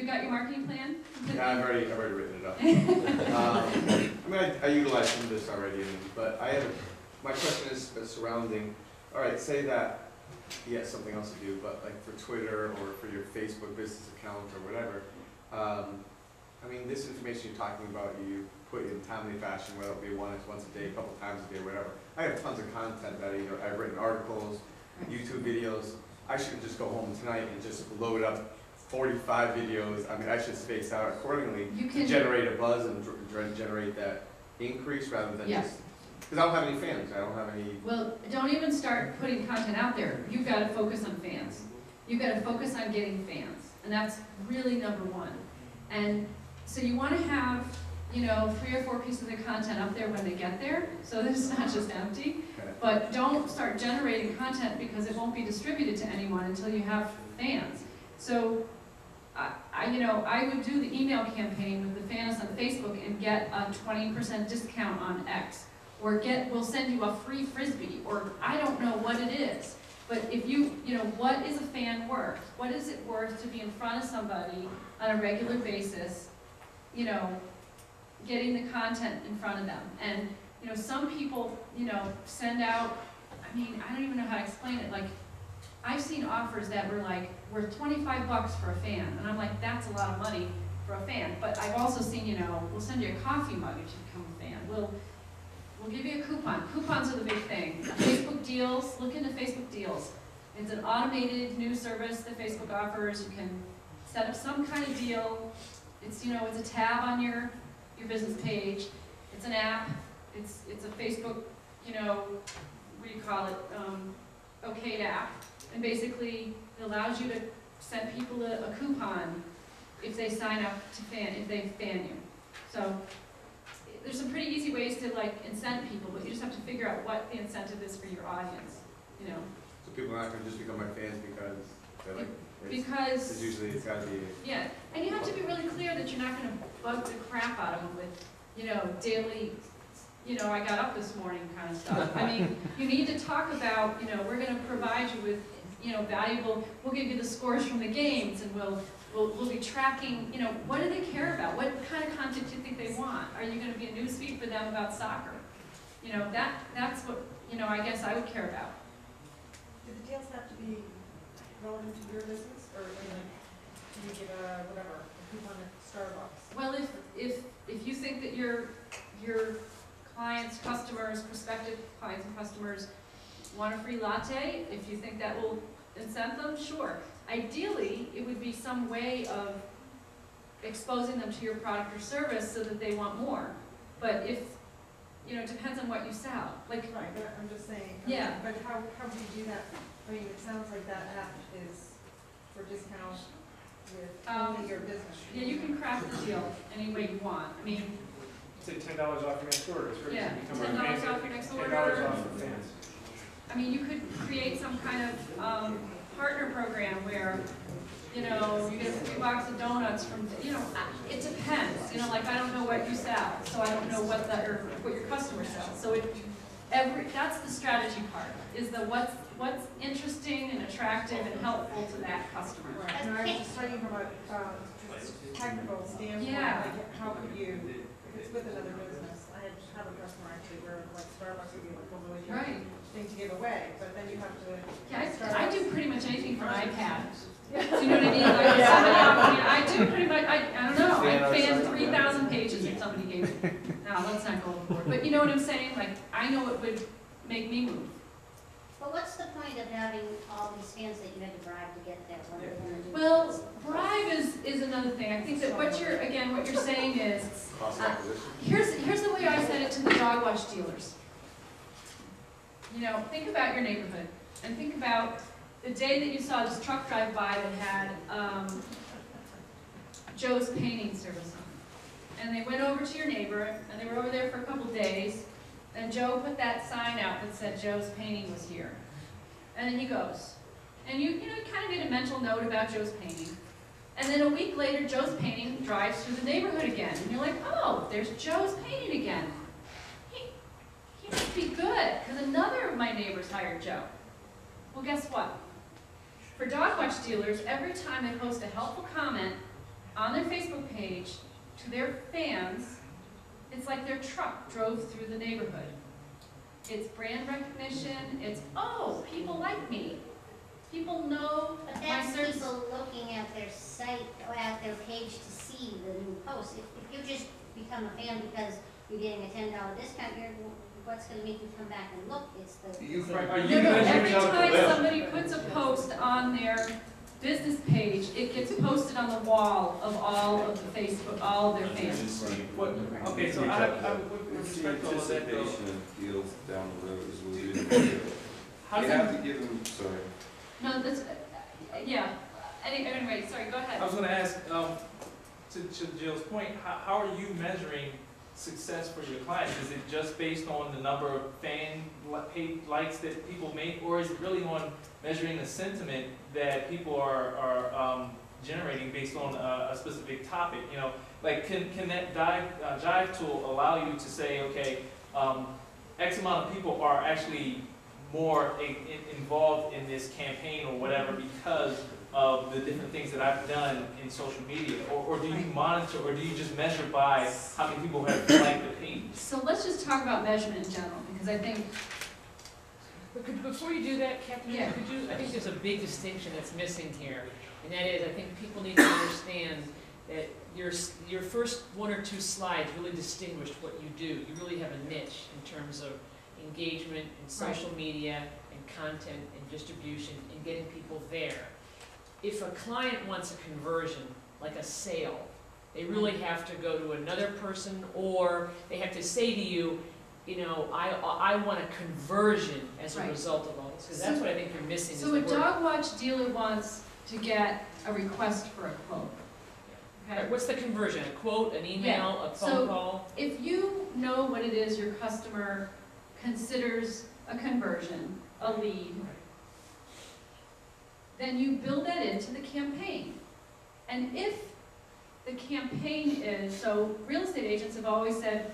got your marketing plan? Yeah, I've already written it up. I mean, I utilize some of this already, but my question is surrounding, all right, say that he has something else to do, but like for Twitter or for your Facebook business account or whatever, I mean, this information you're talking about, you put in timely fashion, whether it be once a day, a couple times a day, whatever. I have tons of content that I've written articles, YouTube videos. I should just go home tonight and just load up 45 videos. I mean, I should space out accordingly to generate a buzz and generate that increase rather than just, because I don't have any fans. I don't have any. Well, don't even start putting content out there. You've got to focus on fans. You've got to focus on getting fans. And that's really number one. And so you want to have, 3 or 4 pieces of content up there when they get there, so that it's not just empty. Okay. But don't start generating content because it won't be distributed to anyone until you have fans. So, I would do the email campaign with the fans on Facebook and get a 20% discount on X, or we'll send you a free Frisbee, or I don't know what it is. But if what is a fan worth? What is it worth to be in front of somebody on a regular basis, getting the content in front of them? And, some people, send out, I mean, I don't even know how to explain it. Like, I've seen offers that were like, worth $25 for a fan. And I'm like, that's a lot of money for a fan. But I've also seen, we'll send you a coffee mug if you become a fan. We'll give you a coupon. Coupons are the big thing. Facebook deals, look into Facebook deals. It's an automated new service that Facebook offers. You can set up some kind of deal. It's, it's a tab on your business page. It's an app. It's a Facebook, what do you call it, okayed app. And basically, it allows you to send people a coupon if they sign up to if they fan you. So there's some pretty easy ways to incent people, but you just have to figure out what the incentive is for your audience. So people are not going to just become my fans because they're like. Because usually it's got to be. Yeah, and you have to be really clear that you're not going to bug the crap out of them with, daily, I got up this morning kind of stuff. I mean, you need to talk about, we're going to provide you with, valuable. We'll give you the scores from the games, and we'll be tracking. What do they care about? What kind of content do you think they want? Are you going to be a newsfeed for them about soccer? That's what I guess I would care about. Do the deals have to be relevant to your business, or do you give a coupon at Starbucks? Well, if you think that your clients, customers, prospective clients and customers want a free latte, if you think that will incent them, sure. Ideally, it would be some way of exposing them to your product or service so that they want more. But if, it depends on what you sell. Right, but I'm just saying. Yeah. But how do you do that? I mean, it sounds like that app is for discount with only your business. Yeah, you can craft the deal any way you want. I mean, say $10 off your next order. Yeah, $10 off your next order. $10 off for fans. I mean, you could create some kind of partner program where, you get a free box of donuts from, it depends. I don't know what you sell, so I don't know what your customer sells. So that's the strategy part, is the what's interesting and attractive and helpful to that customer. Right. And I was just talking from a technical standpoint. Yeah. How could you, if it's with another business, I have a customer actually where Starbucks would be a really huge thing to give away, but then you have to. Yeah, I do pretty much anything from iPad. Do you know what I mean? I do pretty much. I don't know. I fanned 3,000 pages that somebody gave me. Now let's not go overboard. But you know what I'm saying? I know it would make me move. But what's the point of having all these fans that you had to bribe to get there? What are they going to do? Well, bribe is another thing. I think that what you're saying is, here's the way I said it to the dog wash dealers. Think about your neighborhood, and think about the day that you saw this truck drive by that had Joe's painting service on. And they went over to your neighbor, and they were over there for a couple days, and Joe put that sign out that said Joe's painting was here. And then he goes. And you kind of made a mental note about Joe's painting. And then a week later, Joe's painting drives through the neighborhood again. And you're like, oh, there's Joe's painting again. He must be good, because another of my neighbors hired Joe. Well, guess what? For dog watch dealers, every time they post a helpful comment on their Facebook page to their fans, it's like their truck drove through the neighborhood. It's brand recognition, it's, oh, people like me. People know But my that's service. people looking at their site, or at their page to see the new post. If you just become a fan because you're getting a $10 discount, what's gonna make you come back and look? It's the. Are No, you no, measuring every out time the web? somebody puts a post on their business page, it gets posted on the wall of all of the Facebook, all of their fans. What, okay, so with It's the respect to all of that though, anticipation of deals down the road is what it is. how You does have it, to give them, sorry. No, that's, yeah, anyway, sorry, go I ahead. was gonna ask, to Jill's point, how are you measuring success for your clients? Is it just based on the number of page likes that people make, or is it really on measuring the sentiment that people are generating based on a specific topic? You know, like can that Jive tool allow you to say, okay, X amount of people are actually more involved in this campaign or whatever because of the different things that I've done in social media? Or do you monitor, or do you just measure by how many people have liked the page? So let's just talk about measurement in general, because I think, But before you do that, Captain, Yeah. could you, I think there's a big distinction that's missing here. And that is, I think people need to understand that your first one or two slides really distinguished what you do. You really have a niche in terms of engagement and social media and content and distribution and getting people there. If a client wants a conversion, like a sale, they really have to go to another person, or they have to say to you, you know, I want a conversion as a Right. result of all this, because that's what I think you're missing. so a is the word. dog watch dealer wants to get a request for a quote. Okay? Right, what's the conversion? A quote, an email, a phone So- call? If you know what it is your customer considers a conversion, a lead, then you build that into the campaign. And if the campaign is, so real estate agents have always said,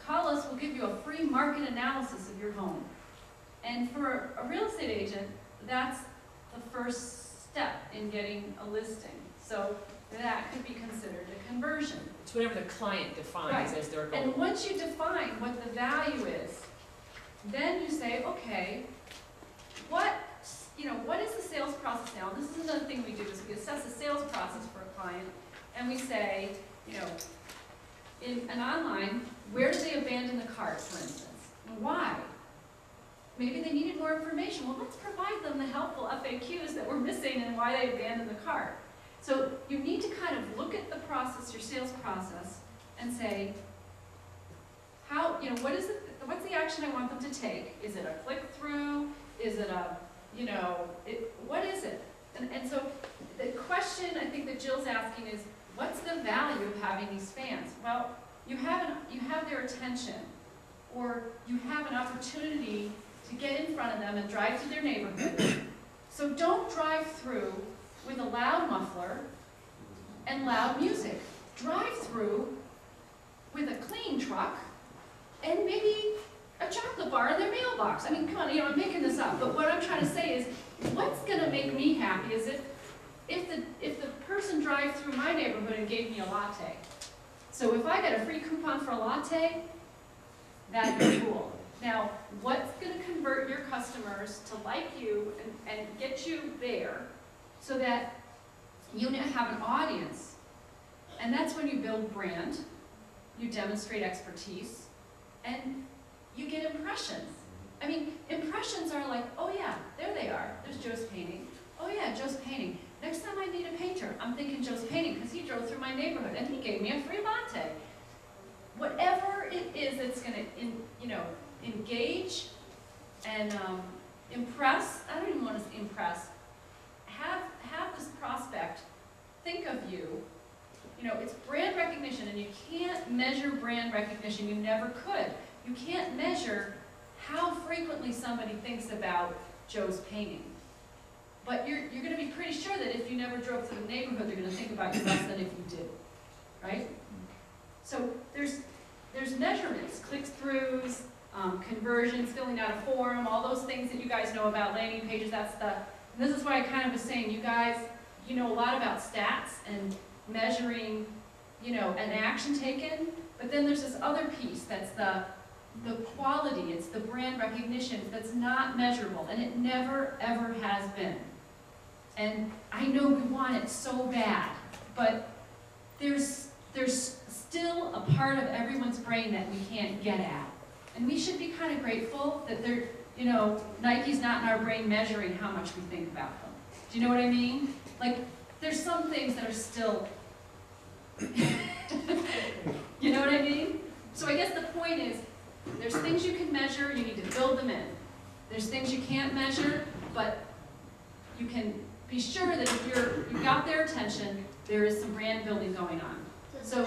call us, we'll give you a free market analysis of your home. And for a real estate agent, that's the first step in getting a listing. So that could be considered a conversion. It's whatever the client defines Right. as their goal. And once you define what the value is, then you say, okay, what is the sales process now? This is another thing we do, is we assess the sales process for a client, and we say, in an online, where do they abandon the cart, for instance? And why? Maybe they needed more information. Well, let's provide them the helpful FAQs that we're missing and why they abandoned the cart. So you need to kind of look at the process, your sales process, and say, what's the action I want them to take? Is it a click-through? Is it a, what is it? And so the question I think that Jill's asking is, what's the value of having these fans? Well, you have their attention, or you have an opportunity to get in front of them and drive through their neighborhood. So don't drive through with a loud muffler and loud music. Drive through with a clean truck and maybe a chocolate bar in their mailbox. I mean, come on, I'm making this up, but what I'm trying to say is, what's gonna make me happy is if the person drive through my neighborhood and gave me a latte. So if I got a free coupon for a latte, that'd be cool. Now, what's gonna convert your customers to like you and get you there so that you have an audience? And that's when you build brand, you demonstrate expertise, and you get impressions. I mean, impressions are like, oh yeah, there they are, there's Joe's painting. Oh yeah, Joe's painting. Next time I need a painter, I'm thinking Joe's painting because he drove through my neighborhood and he gave me a free latte. Whatever it is that's gonna, engage and impress, I don't even want to impress, have this prospect think of you. It's brand recognition, and you can't measure brand recognition. You never could. You can't measure how frequently somebody thinks about Joe's painting. But you're going to be pretty sure that if you never drove through the neighborhood, they're going to think about you less than if you did, right? So there's measurements, click-throughs, conversions, filling out a form, all those things that you guys know about, landing pages, and this is why I kind of was saying, you guys, you know a lot about stats, and measuring, you know, an action taken, but then there's this other piece that's the quality, it's the brand recognition that's not measurable, and it never, ever has been. And I know we want it so bad, but there's still a part of everyone's brain that we can't get at. And we should be kind of grateful that they're, you know, Nike's not in our brain measuring how much we think about them. Do you know what I mean? Like, there's some things that are still, you know what I mean? So I guess the point is, there's things you can measure, you need to build them in. There's things you can't measure, but you can be sure that if you've got their attention, there is some brand building going on. So So